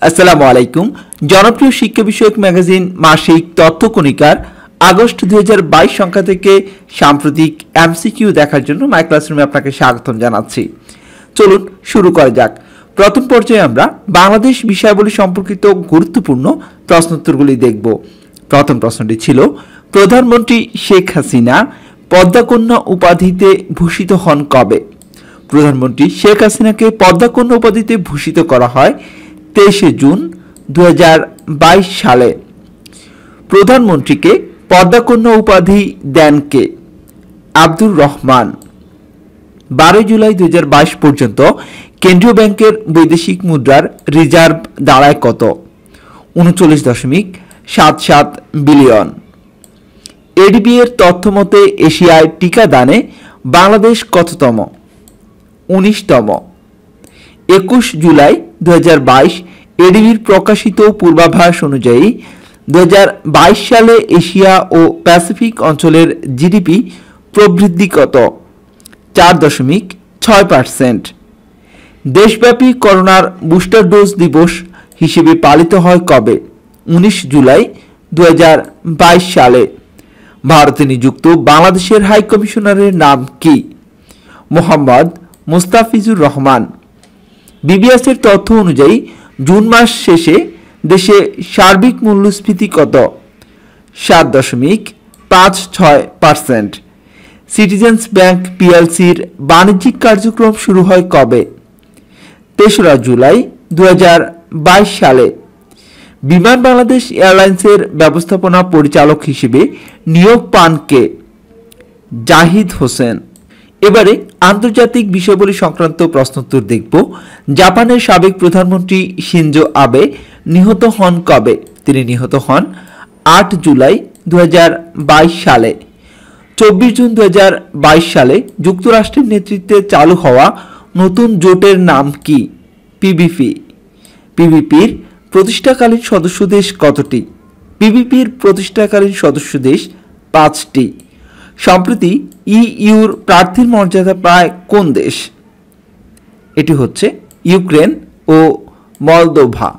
আসসালামু আলাইকুম। জনপ্রিয় শিক্ষা বিষয়ক ম্যাগাজিন মাসিক তথ্য কণিকার আগস্ট 2022 সংখ্যা থেকে সাম্প্রতিক এমসিকিউ দেখার জন্য মাই ক্লাসরুমে আপনাকে স্বাগতম জানাচ্ছি। চলুন শুরু করা যাক। প্রথম পর্যায়ে আমরা বাংলাদেশ বিষয়াবলী সম্পর্কিত গুরুত্বপূর্ণ প্রশ্নোত্তরগুলি দেখব। প্রথম প্রশ্নটি ছিল, প্রধানমন্ত্রী শেখ হাসিনা পদ্মাকন্যা উপাধিতে ভূষিত হন কবে? প্রধানমন্ত্রী শেখ হাসিনাকে পদ্মাকন্যা উপাধিতে ভূষিত করা হয় 23 জুন 2022 সালে। প্রধানমন্ত্রীকে পদ্মাকন্যা উপাধি দেন কে? আব্দুর রহমান। 12 জুলাই 2022 পর্যন্ত কেন্দ্রীয় ব্যাংকের বৈদেশিক মুদ্রার রিজার্ভ দাঁড়ায় কত? 39.77 বিলিয়ন। এডিবি এর তথ্য মতে এশিয়ায় টিকা দানে বাংলাদেশ কততম? 19তম। 21 জুলাই 2022 এডিবির প্রকাশিত পূর্বাভাস অনুযায়ী 2022 সালে এশিয়া ও প্যাসিফিক অঞ্চলের জিডিপি প্রবৃদ্ধি কত? 4.6%। দেশব্যাপী করোনার বুস্টার ডোজ দিবস হিসেবে পালিত হয় কবে? 19 জুলাই 2022 সালে। ভারতে নিযুক্ত বাংলাদেশের হাই কমিশনারের নাম কি? মোহাম্মদ মুস্তাফিজুর রহমান। বিবিএসের তথ্য অনুযায়ী জুন মাস শেষে দেশে সার্বিক মূল্যস্ফীতি কত? 7.56%। সিটিজেন্স ব্যাংক পিএলসির বাণিজ্যিক কার্যক্রম শুরু হয় কবে? 3রা জুলাই 2022 সালে। বিমান বাংলাদেশ এয়ারলাইন্সের ব্যবস্থাপনা পরিচালক হিসেবে নিয়োগ পান কে? জাহিদ হোসেন। এবারে আন্তর্জাতিক বিষয়াবলী সংক্রান্ত প্রশ্নোত্তর দেখব। জাপানের সাবেক প্রধানমন্ত্রী শিনজো আবে নিহত হন কবে? তিনি নিহত হন 8 জুলাই 2022 সালে। 24 জুন 2022 সালে যুক্তরাষ্ট্রের নেতৃত্বে চালু হওয়া নতুন জোটের নাম কি? পিভিপি। পিভিপির প্রতিষ্ঠাকালীন সদস্য দেশ কতটি? পিভিপির প্রতিষ্ঠাকালীন সদস্য দেশ 5টি। সম্প্রতি ইইউর প্রার্থীর মর্যাদা পায় কোন দেশ? এটি হচ্ছে ইউক্রেন ও মলদোভা।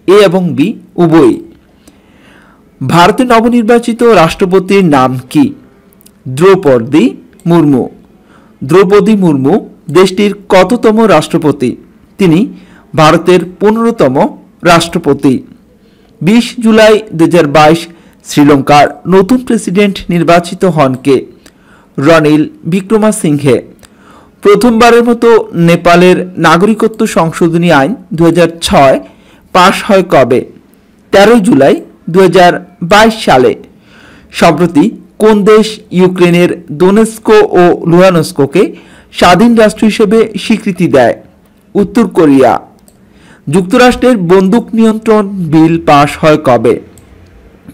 এ এবং বি উভয়ই। ভারতের নবনির্বাচিত রাষ্ট্রপতির নাম কি? দ্রৌপদী মুর্মু। দ্রৌপদী মুর্মু দেশটির কততম রাষ্ট্রপতি? তিনি ভারতের 15তম রাষ্ট্রপতি। 20 জুলাই 2022 শ্রীলঙ্কার নতুন প্রেসিডেন্ট নির্বাচিত হন কে? রনিল বিক্রমাসিংঘে। প্রথমবারের মতো নেপালের নাগরিকত্ব সংশোধনী আইন 2006 পাশ হয় কবে? 13 জুলাই 2022 সালে। সম্প্রতি কোন দেশ ইউক্রেনের দোনেস্কো ও লুহানস্কোকে স্বাধীন রাষ্ট্র হিসেবে স্বীকৃতি দেয়? উত্তর কোরিয়া। যুক্তরাষ্ট্রের বন্দুক নিয়ন্ত্রণ বিল পাশ হয় কবে?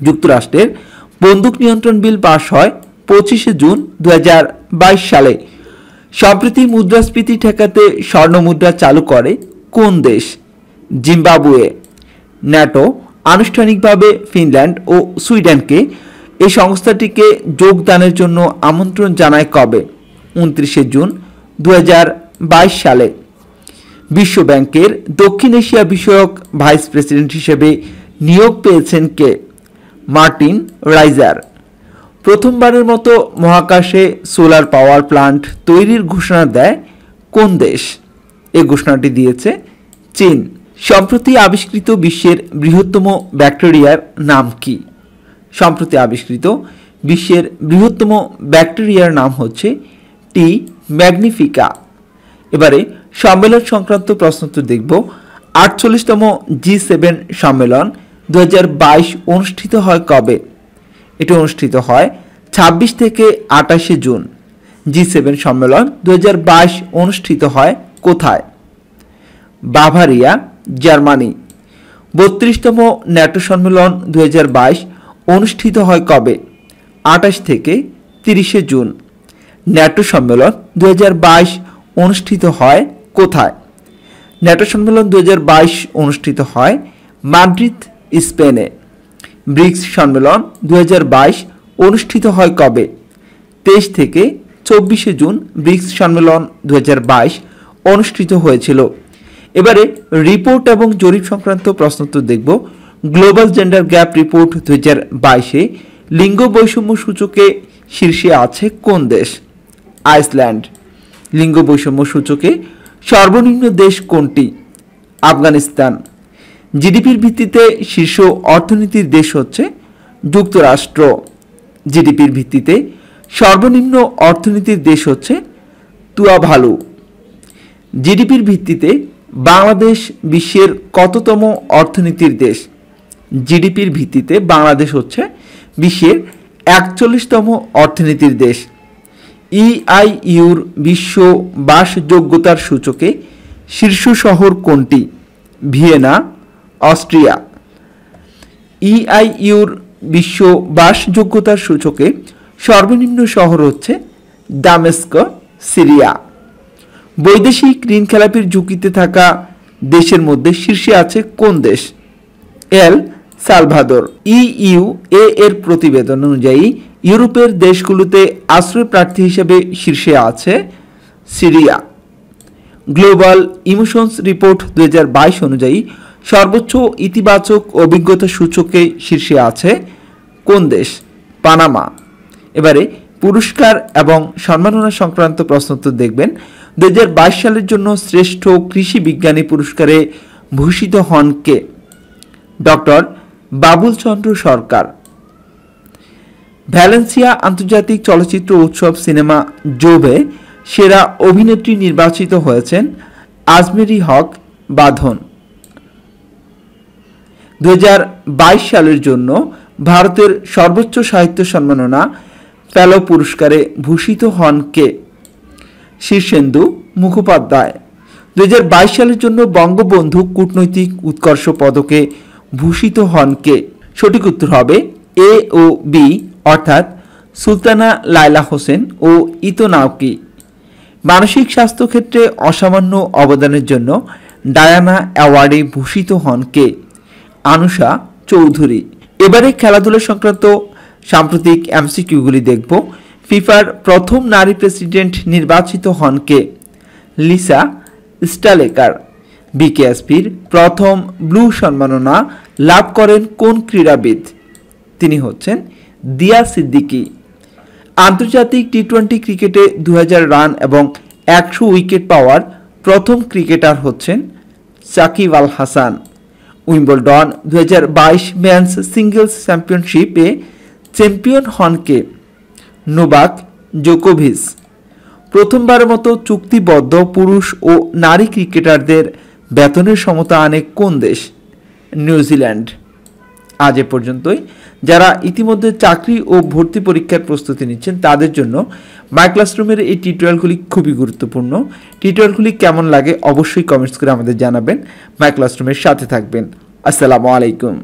যুক্তরাষ্ট্রের বন্দুক নিয়ন্ত্রণ বিল পাশ হয় 25 জুন 2022 সালে। সম্প্রতি মুদ্রাস্ফীতি ঠেকাতে স্বর্ণমুদ্রা চালু করে কোন দেশ? জিম্বাবুয়ে। ন্যাটো আনুষ্ঠানিকভাবে ফিনল্যান্ড ও সুইডেনকে এই সংস্থাটিকে যোগদানের জন্য আমন্ত্রণ জানায় কবে? 29 জুন 2022 সালে। বিশ্ব ব্যাংকের দক্ষিণ এশিয়া বিষয়ক ভাইস প্রেসিডেন্ট হিসেবে নিয়োগ পেয়েছেন কে? Martin raiser. প্রথমবারের মতো মহাকাশে সোলার পাওয়ার প্লান্ট তৈরির ঘোষণা দেয় কোন দেশ? এই ঘোষণাটি দিয়েছে চীন। সম্প্রতি আবিষ্কৃত বিশ্বের বৃহত্তম ব্যাকটেরিয়ার নাম কি? সম্প্রতি আবিষ্কৃত বিশ্বের বৃহত্তম ব্যাকটেরিয়ার নাম হচ্ছে টি ম্যাগনিফিকা। এবারে সম্মেলন সংক্রান্ত প্রশ্নোত্তর দেখব। 48তম G7 সম্মেলন 2022 অনুষ্ঠিত হয় কবে? এটি অনুষ্ঠিত হয় 26 থেকে 28 জুন। G7 সম্মেলন 2022 অনুষ্ঠিত হয় কোথায়? Bavaria, Germany. 32তম ন্যাটো সম্মেলন 2022 অনুষ্ঠিত হয় কবে? 28 থেকে 30 জুন। ন্যাটো সম্মেলন 2022 অনুষ্ঠিত হয় কোথায়? ন্যাটো সম্মেলন 2022 অনুষ্ঠিত হয় মাদ্রিদ, স্পেনে। ব্রিক্স সম্মেলন 2022 অনুষ্ঠিত হয় কবে? 23 থেকে 24 জুন ব্রিক্স সম্মেলন 2022 অনুষ্ঠিত হয়েছিল। এবারে রিপোর্ট এবং জরিপ সংক্রান্ত প্রশ্নোত্তর দেখব। গ্লোবাল জেন্ডার গ্যাপ রিপোর্ট 2022-এ লিঙ্গ বৈষম্য সূচকে শীর্ষে আছে কোন দেশ? আইসল্যান্ড। লিঙ্গ বৈষম্য সূচকে সর্বনিম্ন দেশ কোনটি? আফগানিস্তান। জিডিপির ভিত্তিতে শীর্ষ অর্থনীতির দেশ হচ্ছে যুক্তরাষ্ট্র। জিডিপির ভিত্তিতে সর্বনিম্ন অর্থনীতির দেশ হচ্ছে তুয়াভালু। জিডিপির ভিত্তিতে বাংলাদেশ বিশ্বের কততম অর্থনীতির দেশ? জিডিপির ভিত্তিতে বাংলাদেশ হচ্ছে বিশ্বের 41তম অর্থনীতির দেশ। ইআইইউর বিশ্ব বাসযোগ্যতার সূচকে শীর্ষ শহর কোনটি? Vienna, Austria. ইআইইউর বিশ্ব বাসযোগ্যতার সূচকে সর্বনিম্ন শহর হচ্ছে দামেস্ক, সিরিয়া। বৈদেশিক ঋণ খেলাপির ঝুঁকিতে থাকা দেশের মধ্যে শীর্ষে আছে কোন দেশ? El Salvador. ইইউ এর প্রতিবেদন অনুযায়ী ইউরোপের দেশগুলোতে আশ্রয় প্রার্থী হিসেবে শীর্ষে আছে সিরিয়া। গ্লোবাল ইমোশনস রিপোর্ট 2022 অনুযায়ী সর্বোচ্চ ইতিবাচক অভিজ্ঞতা সূচকে শীর্ষে আছে কোন দেশ? পানামা। এবারে পুরস্কার এবং সম্মাননা সংক্রান্ত প্রশ্নোত্তর দেখবেন। 2022 সালের জন্য শ্রেষ্ঠ কৃষি বিজ্ঞানী পুরস্কারে ভূষিত হন কে? ডক্টর বাবুল চন্দ্র সরকার। ভ্যালেন্সিয়া আন্তর্জাতিক চলচ্চিত্র উৎসব সিনেমা জোবে সেরা অভিনেত্রী নির্বাচিত হয়েছেন আজমেরি হক বাঁধন। 2022 সালের জন্য ভারতের সর্বোচ্চ সাহিত্য সম্মাননা ফেলো পুরস্কারে ভূষিত হন কে? শীর্ষেন্দু মুখোপাধ্যায়। 2022 সালের জন্য বঙ্গবন্ধু কূটনৈতিক উৎকর্ষ পদকে ভূষিত হন কে? সঠিক উত্তর হবে এ ও বি, অর্থাৎ সুলতানা লায়লা হোসেন ও ইতোনাউকি। মানসিক স্বাস্থ্য ক্ষেত্রে অসামান্য অবদানের জন্য ডায়ানা অ্যাওয়ার্ডে ভূষিত হন কে? আনুষা চৌধুরী। এবারে খেলাধুলা সংক্রান্ত সাম্প্রতিক এমসিকিউগুলি দেখব। ফিফার প্রথম নারী প্রেসিডেন্ট নির্বাচিত হন কে? লিসা স্টালেকার। বিকেএসপির প্রথম ব্লু সম্মাননা লাভ করেন কোন ক্রীড়াবিদ? তিনি হচ্ছেন দিয়া সিদ্দিকী। আন্তর্জাতিক টি-20 ক্রিকেটে 2000 রান এবং 100 উইকেট পাওয়ার প্রথম ক্রিকেটার হচ্ছেন Shakib Al Hasan. Wimbledon 2022 men's singles চ্যাম্পিয়নশিপে চ্যাম্পিয়ন হন কে? নোভাক জোকোভিচ। প্রথমবারের মতো চুক্তিবদ্ধ পুরুষ ও নারী ক্রিকেটারদের বেতনের সমতা আনে কোন দেশ? নিউজিল্যান্ড। আজ এ পর্যন্তই। যারা ইতিমধ্যে চাকরি ও ভর্তি পরীক্ষার প্রস্তুতি নিচ্ছেন তাদের জন্য মাই ক্লাসরুমের এই টিউটোরিয়ালগুলি খুবই গুরুত্বপূর্ণ। টিউটোরিয়ালগুলি কেমন লাগে অবশ্যই কমেন্টস করে আমাদের জানাবেন। মাই ক্লাসরুমের সাথে থাকবেন। আসসালামু আলাইকুম।